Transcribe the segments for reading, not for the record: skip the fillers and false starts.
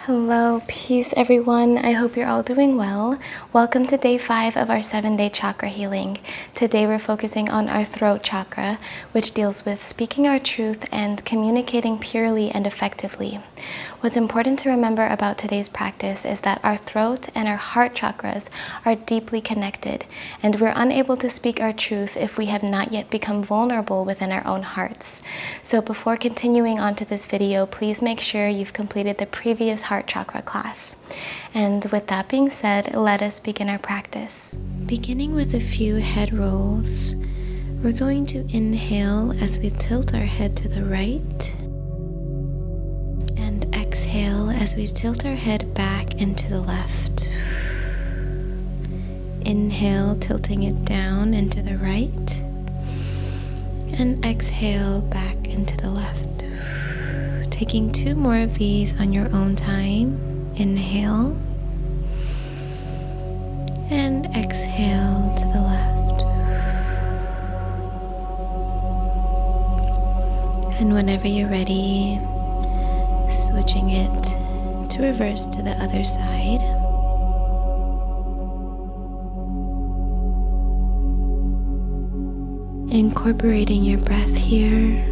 Hello, peace everyone. I hope you're all doing well. Welcome to day 5 of our 7-day chakra healing. Today we're focusing on our throat chakra, which deals with speaking our truth and communicating purely and effectively. What's important to remember about today's practice is that our throat and our heart chakras are deeply connected, and we're unable to speak our truth if we have not yet become vulnerable within our own hearts. So before continuing on to this video, please make sure you've completed the previous heart chakra class. And with that being said, let us begin our practice. Beginning with a few head rolls, we're going to inhale as we tilt our head to the right, and exhale as we tilt our head back and to the left. Inhale, tilting it down and to the right, and exhale back into the left. Taking 2 more of these on your own time. Inhale and exhale to the left. And whenever you're ready, switching it to reverse to the other side. Incorporating your breath here.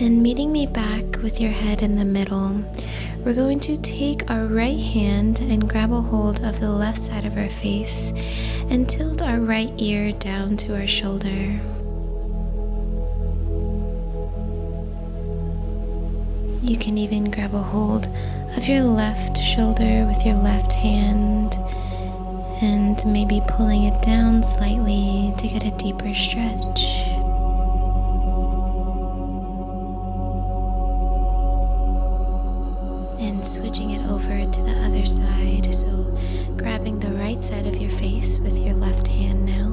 And meeting me back with your head in the middle, we're going to take our right hand and grab a hold of the left side of our face and tilt our right ear down to our shoulder. You can even grab a hold of your left shoulder with your left hand and maybe pulling it down slightly to get a deeper stretch. And switching it over to the other side, so grabbing the right side of your face with your left hand now.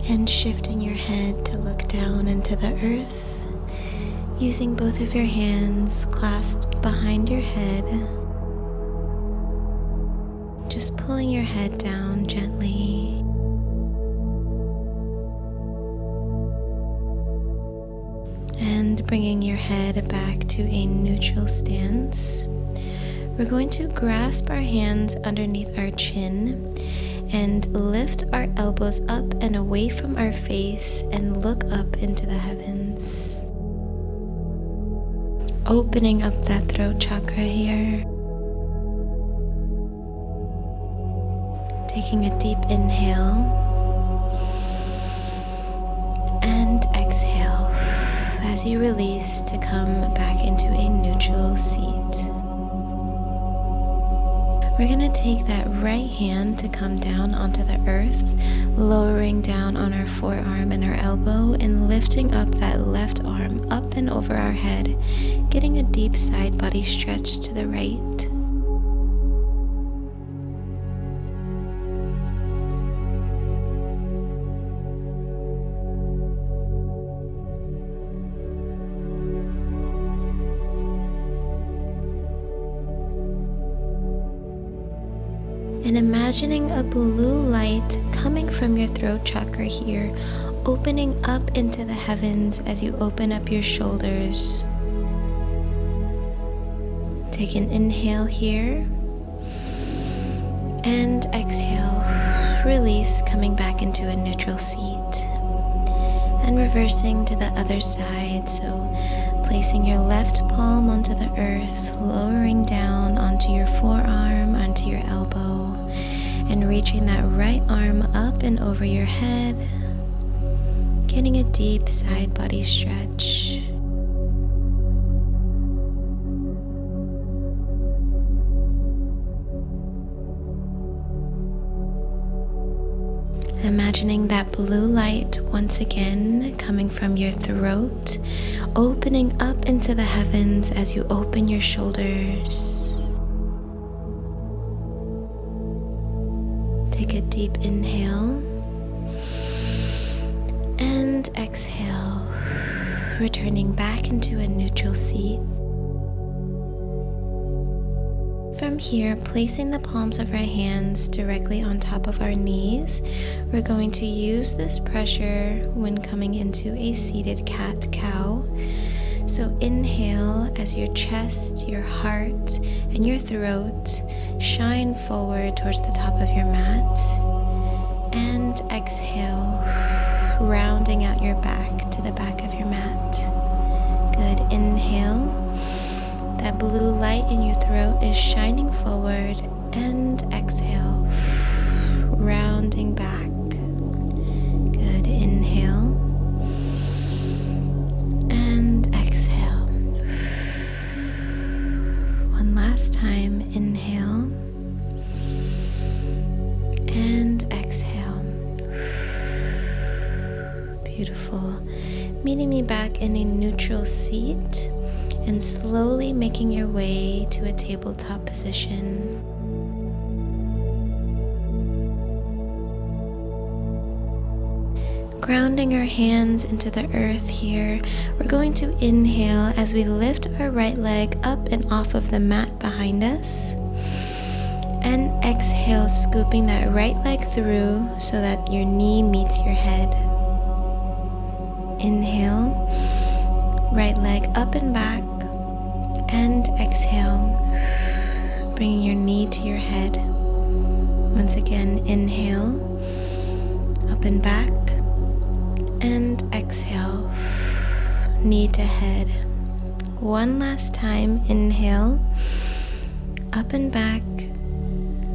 And shifting your head to look down into the earth, using both of your hands clasped behind your head. Just pulling your head down gently. And bringing your head back to a neutral stance. We're going to grasp our hands underneath our chin and lift our elbows up and away from our face and look up into the heavens. Opening up that throat chakra here. Taking a deep inhale and exhale as you release to come back into a neutral seat. We're going to take that right hand to come down onto the earth, lowering down on our forearm and our elbow and lifting up that left arm up and over our head, getting a deep side body stretch to the right. And imagining a blue light coming from your throat chakra here, opening up into the heavens as you open up your shoulders. Take an inhale here and exhale. Release, coming back into a neutral seat. And reversing to the other side, so placing your left palm onto the earth, lowering down onto your forearm, onto your elbow, and reaching that right arm up and over your head, getting a deep side body stretch. Imagining that blue light once again coming from your throat, opening up into the heavens as you open your shoulders. Take a deep inhale and exhale, returning back into a neutral seat. From here, placing the palms of our hands directly on top of our knees, we're going to use this pressure when coming into a seated cat-cow. So inhale as your chest, your heart, and your throat shine forward towards the top of your mat. And exhale, rounding out your back to the back of your mat. Good. Inhale. That blue light in your throat is shining forward, and exhale, rounding back. Good. Inhale and exhale. One last time. Inhale and exhale. Beautiful. Meeting me back in a neutral seat, and slowly making your way to a tabletop position. Grounding our hands into the earth here, we're going to inhale as we lift our right leg up and off of the mat behind us. And exhale, scooping that right leg through so that your knee meets your head. Inhale, right leg up and back. And exhale, bringing your knee to your head. Once again, inhale, up and back, and exhale, knee to head. One last time, inhale, up and back,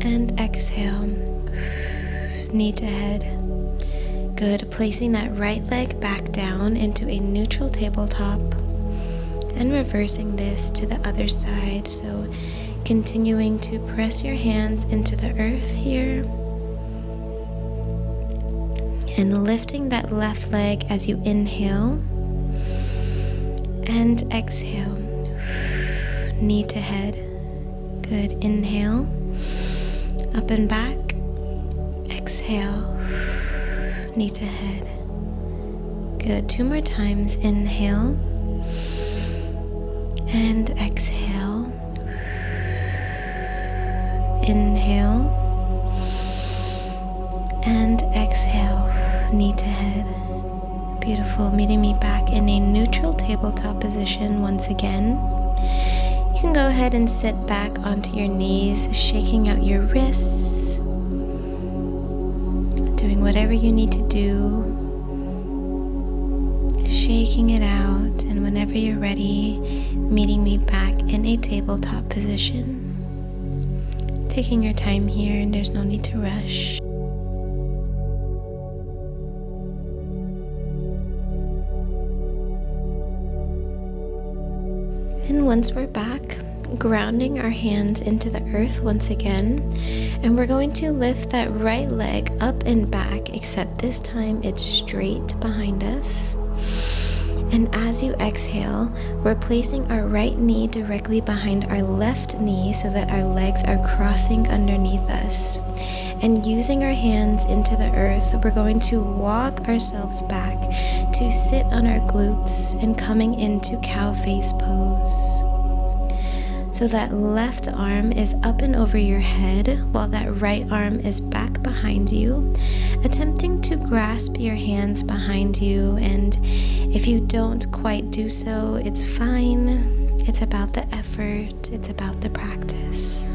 and exhale, knee to head. Good. Placing that right leg back down into a neutral tabletop. And reversing this to the other side, so continuing to press your hands into the earth here and lifting that left leg as you inhale and exhale, knee to head. Good. Inhale, up and back, exhale, knee to head. Good. 2 more times. Inhale and exhale. Inhale and exhale, knee to head. Beautiful. Meeting me back in a neutral tabletop position once again. You can go ahead and sit back onto your knees, shaking out your wrists, doing whatever you need to do, shaking it out, and whenever you're ready, meeting me back in a tabletop position. Taking your time here, and there's no need to rush. And once we're back, grounding our hands into the earth once again, and we're going to lift that right leg up and back, except this time it's straight behind us. And as you exhale, we're placing our right knee directly behind our left knee so that our legs are crossing underneath us. And using our hands into the earth, we're going to walk ourselves back to sit on our glutes and coming into cow face pose. So that left arm is up and over your head while that right arm is back behind you, attempting to grasp your hands behind you. And if you don't quite do so, it's fine. It's about the effort, it's about the practice.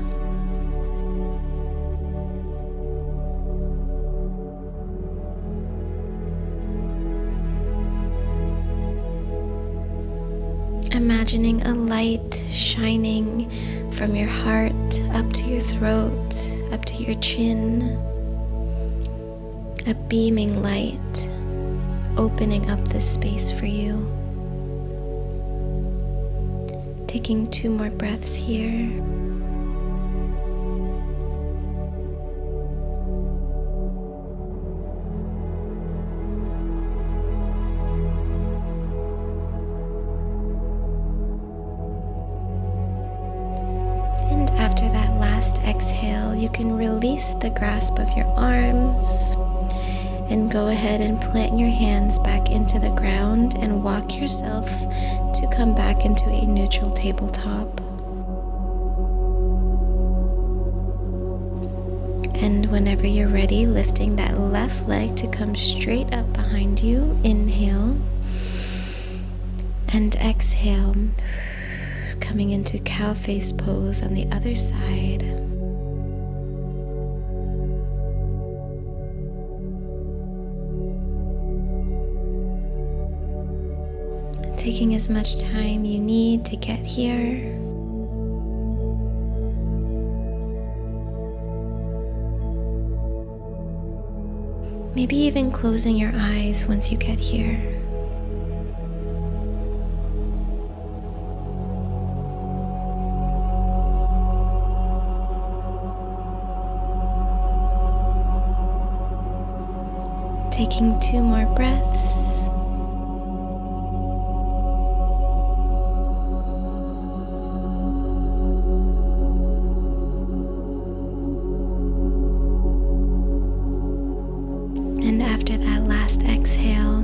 Imagining a light shining from your heart up to your throat, up to your chin. A beaming light opening up this space for you. Taking 2 more breaths here. Exhale, exhale, you can release the grasp of your arms and go ahead and plant your hands back into the ground and walk yourself to come back into a neutral tabletop. And whenever you're ready, lifting that left leg to come straight up behind you, inhale. And exhale, coming into cow face pose on the other side. Taking as much time you need to get here. Maybe even closing your eyes once you get here. Taking 2 more breaths. And after that last exhale,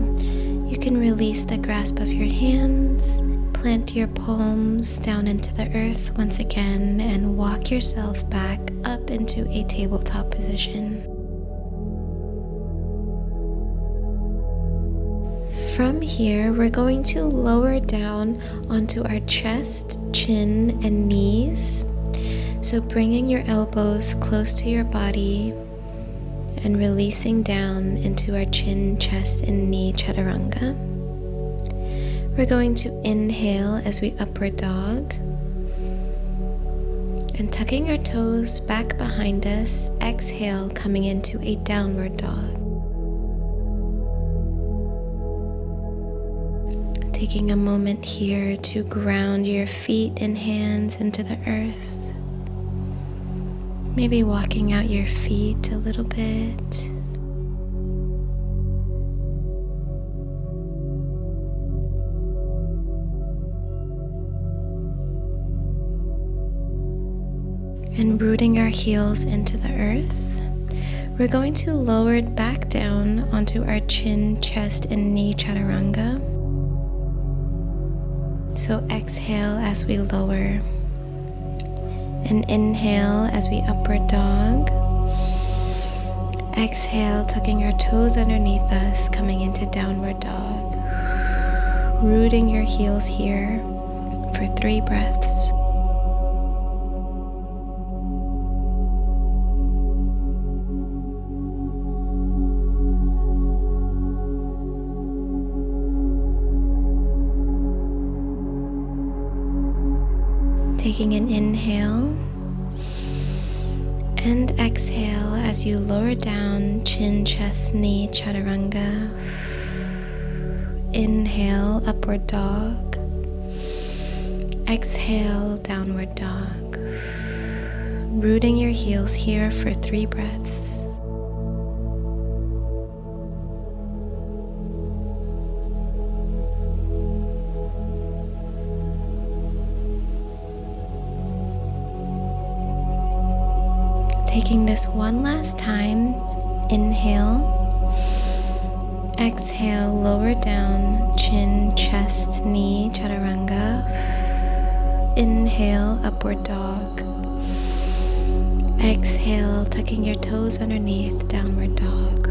you can release the grasp of your hands, plant your palms down into the earth once again, and walk yourself back up into a tabletop position. From here, we're going to lower down onto our chest, chin, and knees. So bringing your elbows close to your body and releasing down into our chin, chest, and knee chaturanga. We're going to inhale as we upward dog. And tucking our toes back behind us, exhale, coming into a downward dog. Taking a moment here to ground your feet and hands into the earth. Maybe walking out your feet a little bit. And rooting our heels into the earth, we're going to lower it back down onto our chin, chest, and knee chaturanga. So exhale as we lower. And inhale as we upward dog. Exhale, tucking our toes underneath us, coming into downward dog. Rooting your heels here for 3 breaths. Taking an inhale and exhale as you lower down, chin, chest, knee, chaturanga. Inhale, upward dog. Exhale, downward dog. Rooting your heels here for 3 breaths. Taking this one last time, inhale, exhale, lower down, chin, chest, knee, chaturanga. Inhale, upward dog. Exhale, tucking your toes underneath, downward dog.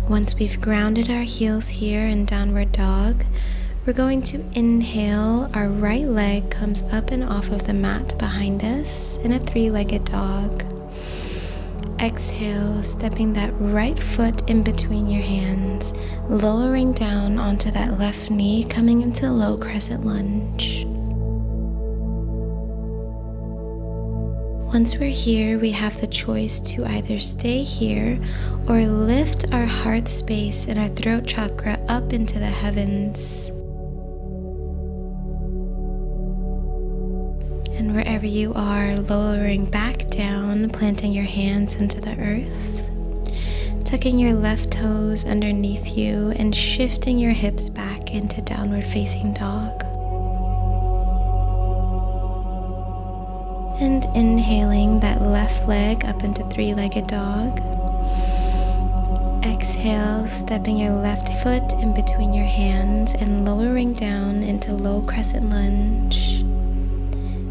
Once we've grounded our heels here in downward dog, we're going to inhale, our right leg comes up and off of the mat behind us in a 3-legged dog. Exhale, stepping that right foot in between your hands, lowering down onto that left knee, coming into low crescent lunge. Once we're here, we have the choice to either stay here or lift our heart space and our throat chakra up into the heavens. And wherever you are, lowering back down, planting your hands into the earth, tucking your left toes underneath you and shifting your hips back into downward facing dog. And inhaling that left leg up into three-legged dog. Exhale, stepping your left foot in between your hands and lowering down into low crescent lunge.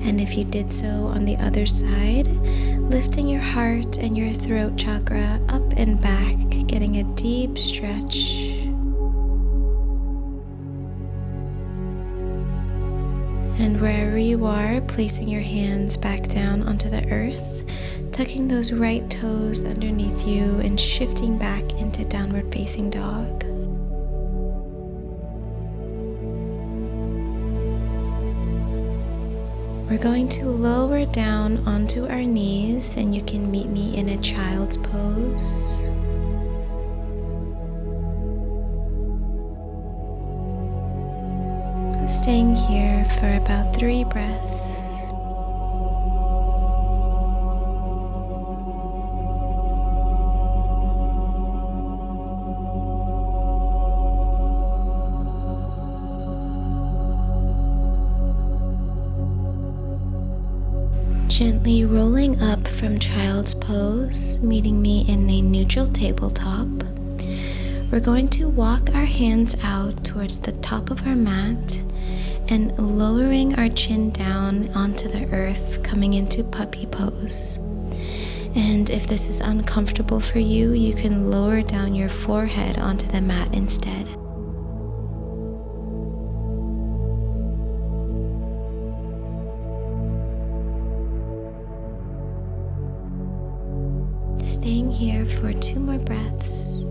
And if you did so on the other side, lifting your heart and your throat chakra up and back, getting a deep stretch. And wherever you are, placing your hands back down onto the earth, tucking those right toes underneath you and shifting back into downward facing dog. We're going to lower down onto our knees, and you can meet me in a child's pose. Staying here for about 3 breaths. Gently rolling up from child's pose, meeting me in a neutral tabletop. We're going to walk our hands out towards the top of our mat and lowering our chin down onto the earth, coming into puppy pose. And if this is uncomfortable for you, you can lower down your forehead onto the mat instead. Staying here for 2 more breaths.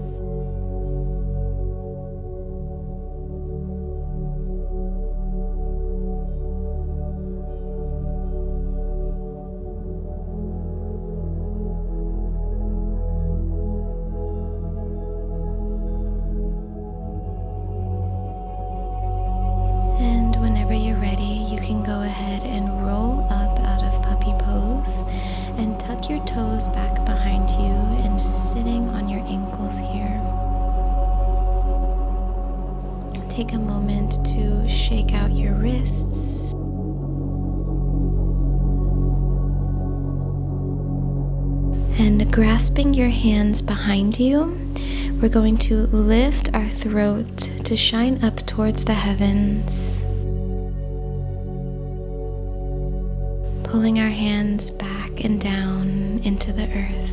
And whenever you're ready, you can go ahead and roll up out of puppy pose and tuck your toes back behind you and sitting on your ankles here. Take a moment to shake out your wrists. And grasping your hands behind you, we're going to lift our throat to shine up towards the heavens. Pulling our hands back and down into the earth.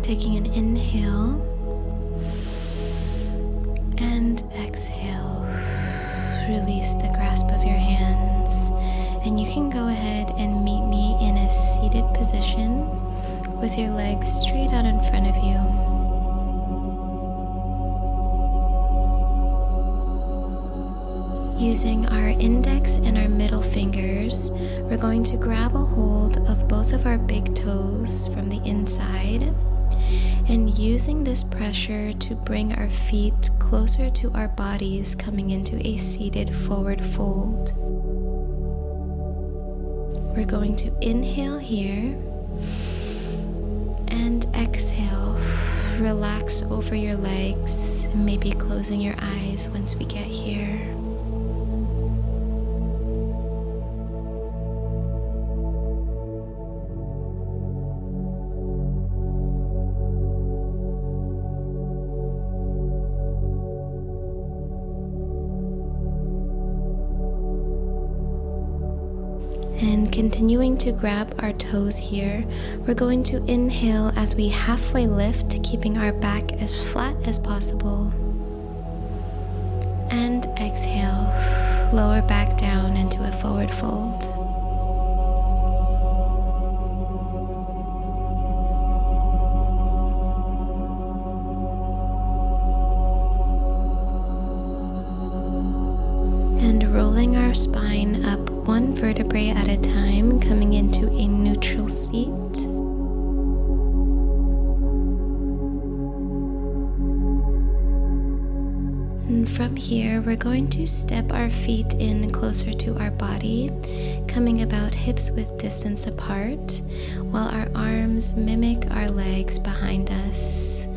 Taking an inhale and exhale. Release the grasp of your hands, and you can go ahead and meet me in a seated position with your legs straight out in front of you. Using our index and our middle fingers, we're going to grab a hold of both of our big toes from the inside, and using this pressure to bring our feet closer to our bodies, coming into a seated forward fold. We're going to inhale here and exhale. Relax over your legs, maybe closing your eyes once we get here. And continuing to grab our toes here, we're going to inhale as we halfway lift, keeping our back as flat as possible. And exhale, lower back down into a forward fold. And rolling our spine up 1 vertebrae at a time, coming into a neutral seat. And from here, we're going to step our feet in closer to our body, coming about hips width distance apart, while our arms mimic our legs behind us.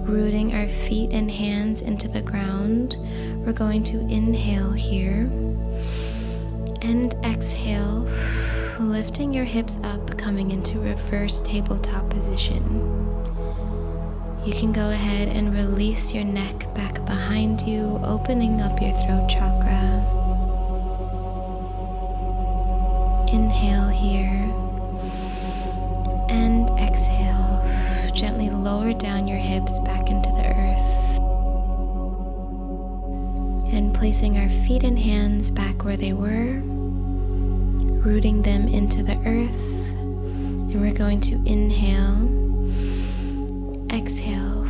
Rooting our feet and hands into the ground, we're going to inhale here and exhale, lifting your hips up, coming into reverse tabletop position. You can go ahead and release your neck back behind you, opening up your throat chakra. Inhale here and exhale. Gently lower down your hips back into the earth. And placing our feet and hands back where they were, rooting them into the earth. And we're going to inhale, exhale,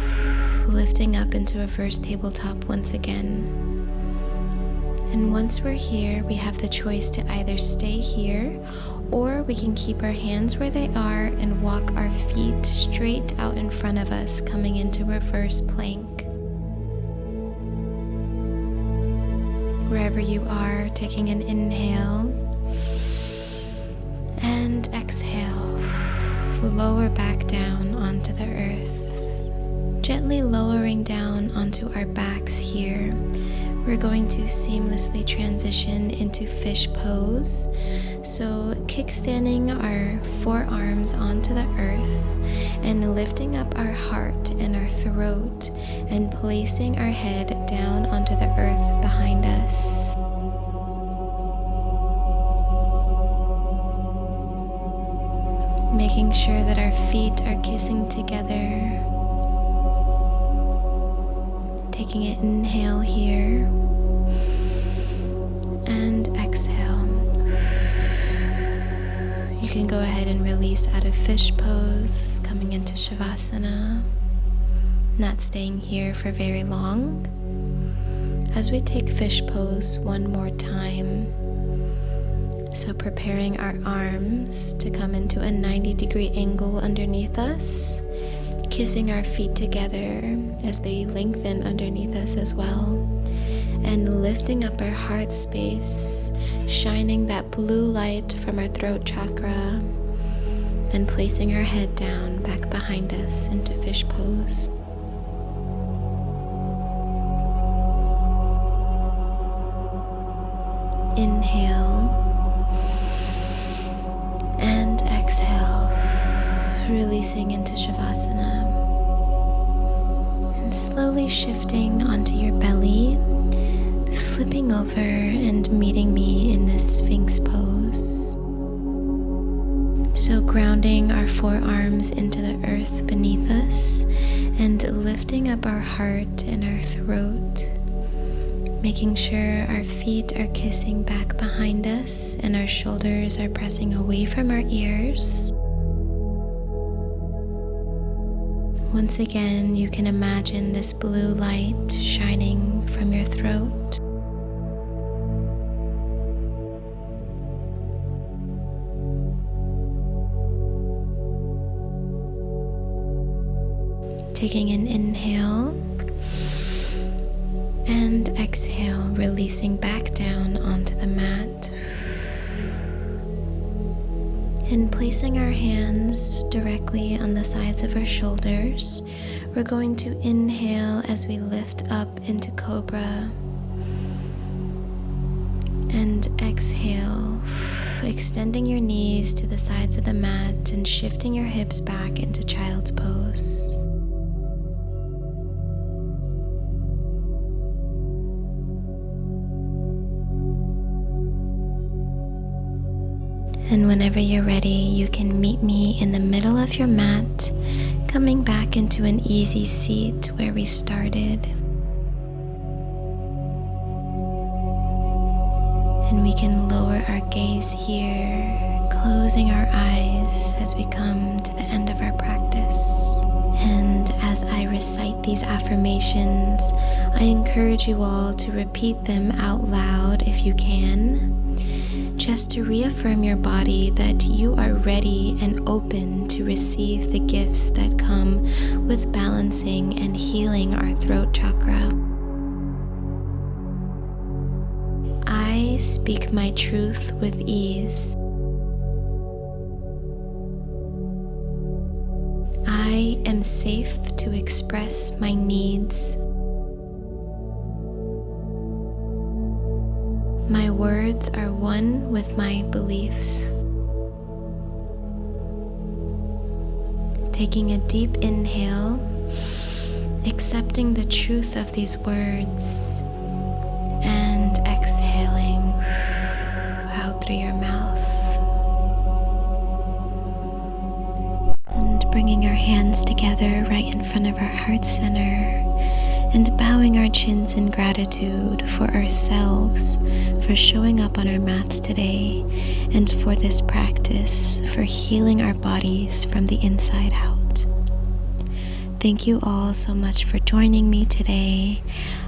lifting up into reverse tabletop once again. And once we're here, we have the choice to either stay here, or we can keep our hands where they are and walk our feet straight out in front of us, coming into reverse plank. Wherever you are, taking an inhale and exhale, lower back down onto the earth. Gently lowering down onto our backs here, we're going to seamlessly transition into fish pose. So kickstanding our forearms onto the earth and lifting up our heart and our throat and placing our head down onto the earth behind us. Making sure that our feet are kissing together. Taking an inhale here and exhale. You can go ahead and release out of fish pose, coming into Shavasana, not staying here for very long. As we take fish pose one more time, so preparing our arms to come into a 90-degree angle underneath us, kissing our feet together as they lengthen underneath us as well, and lifting up our heart space, shining that blue light from our throat chakra, and placing our head down back behind us into fish pose. Inhale and exhale, releasing into Shavasana, and slowly shifting onto your belly, flipping over and meeting me in this Sphinx pose. So grounding our forearms into the earth beneath us and lifting up our heart and our throat, making sure our feet are kissing back behind us and our shoulders are pressing away from our ears. Once again, you can imagine this blue light shining from your throat. Taking an inhale and exhale, releasing back down onto the mat. And placing our hands directly on the sides of our shoulders, we're going to inhale as we lift up into Cobra. And exhale, extending your knees to the sides of the mat and shifting your hips back into Child's Pose. And whenever you're ready, you can meet me in the middle of your mat, coming back into an easy seat where we started. And we can lower our gaze here, closing our eyes as we come to the end of our practice. And as I recite these affirmations, I encourage you all to repeat them out loud if you can, just to reaffirm your body that you are ready and open to receive the gifts that come with balancing and healing our throat chakra. speak my truth with ease. I am safe to express my needs. My words are one with my beliefs. Taking a deep inhale, accepting the truth of these words, and exhaling out through your mouth. And bringing our hands together right in front of our heart center, and bowing our chins in gratitude for ourselves, for showing up on our mats today, and for this practice, for healing our bodies from the inside out. Thank you all so much for joining me today.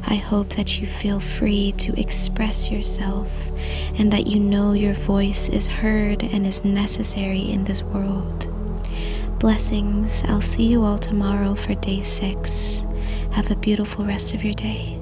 I hope that you feel free to express yourself, and that you know your voice is heard and is necessary in this world. Blessings. I'll see you all tomorrow for day 6. Have a beautiful rest of your day.